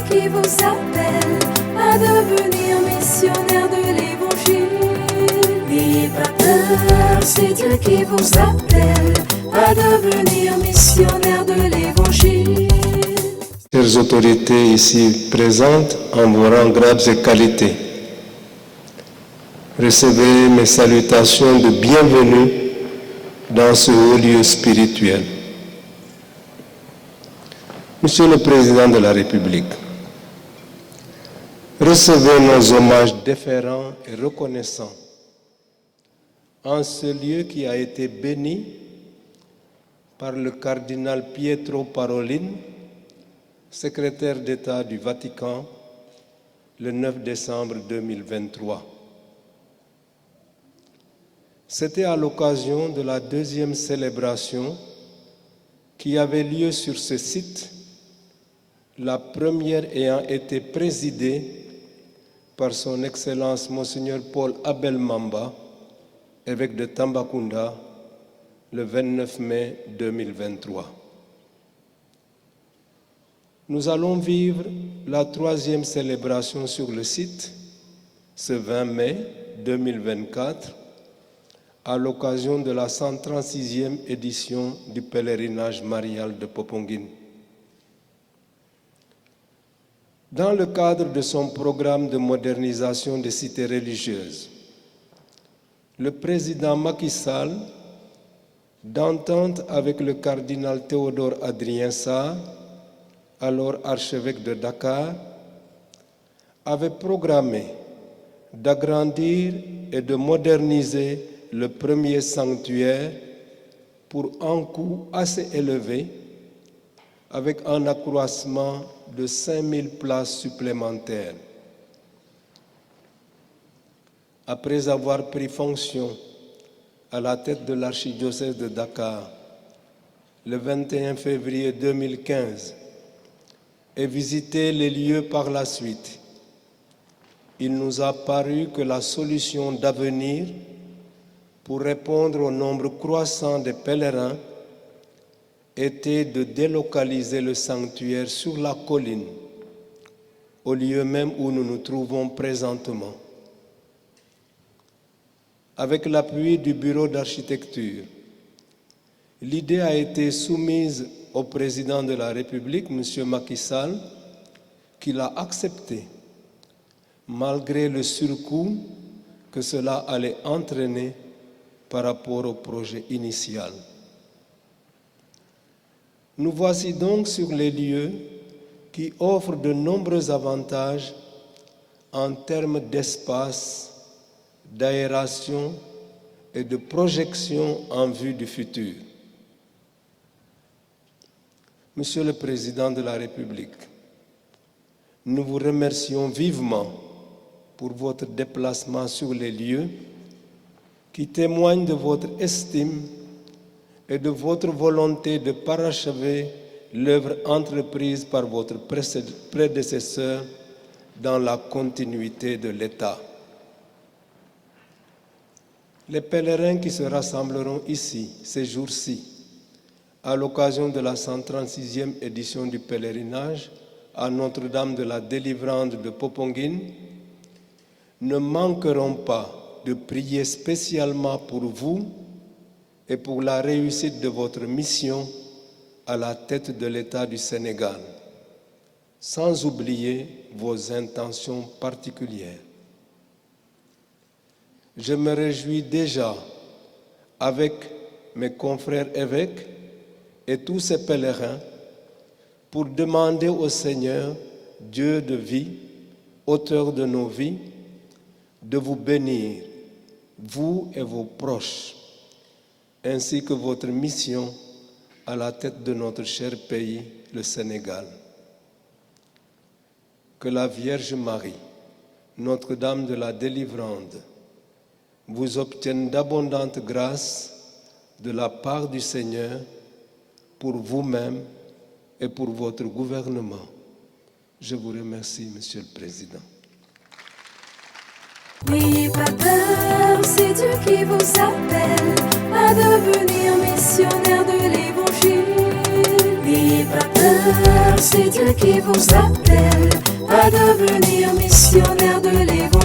qui vous appelle à devenir missionnaire de l'Évangile. N'ayez pas peur, c'est Dieu qui vous appelle à devenir missionnaire de l'Évangile. Chères autorités ici présentes, en vos rangs, grades et qualités, recevez mes salutations de bienvenue dans ce haut lieu spirituel. Monsieur le Président de la République, recevez nos hommages déférents et reconnaissants en ce lieu qui a été béni par le cardinal Pietro Parolin, secrétaire d'État du Vatican, le 9 décembre 2023. C'était à l'occasion de la deuxième célébration qui avait lieu sur ce site, la première ayant été présidée par son Excellence Monseigneur Paul Abel Mamba, évêque de Tambacounda, le 29 mai 2023. Nous allons vivre la troisième célébration sur le site, ce 20 mai 2024, à l'occasion de la 136e édition du pèlerinage marial de Popenguine. Dans le cadre de son programme de modernisation des cités religieuses, le président Macky Sall, d'entente avec le cardinal Théodore Adrien Sarr, alors archevêque de Dakar, avait programmé d'agrandir et de moderniser le premier sanctuaire pour un coût assez élevé, avec un accroissement de 5000 places supplémentaires. Après avoir pris fonction à la tête de l'archidiocèse de Dakar le 21 février 2015 et visité les lieux par la suite, il nous a paru que la solution d'avenir pour répondre au nombre croissant de pèlerins était de délocaliser le sanctuaire sur la colline, au lieu même où nous nous trouvons présentement. Avec l'appui du bureau d'architecture, l'idée a été soumise au président de la République, M. Macky Sall, qui l'a accepté, malgré le surcoût que cela allait entraîner par rapport au projet initial. Nous voici donc sur les lieux qui offrent de nombreux avantages en termes d'espace, d'aération et de projection en vue du futur. Monsieur le Président de la République, nous vous remercions vivement pour votre déplacement sur les lieux qui témoigne de votre estime et de votre volonté de parachever l'œuvre entreprise par votre prédécesseur dans la continuité de l'État. Les pèlerins qui se rassembleront ici, ces jours-ci, à l'occasion de la 136e édition du pèlerinage à Notre-Dame de la Délivrande de Popenguine, ne manqueront pas de prier spécialement pour vous et pour la réussite de votre mission à la tête de l'État du Sénégal, sans oublier vos intentions particulières. Je me réjouis déjà, avec mes confrères évêques et tous ces pèlerins, pour demander au Seigneur, Dieu de vie, auteur de nos vies, de vous bénir, vous et vos proches, ainsi que votre mission à la tête de notre cher pays, le Sénégal. Que la Vierge Marie, Notre-Dame de la Délivrande, vous obtienne d'abondantes grâces de la part du Seigneur pour vous-même et pour votre gouvernement. Je vous remercie, Monsieur le Président. N'ayez pas peur, c'est Dieu qui vous appelle à devenir missionnaire de l'Évangile. N'ayez pas peur, c'est Dieu qui vous appelle à devenir missionnaire de l'Évangile.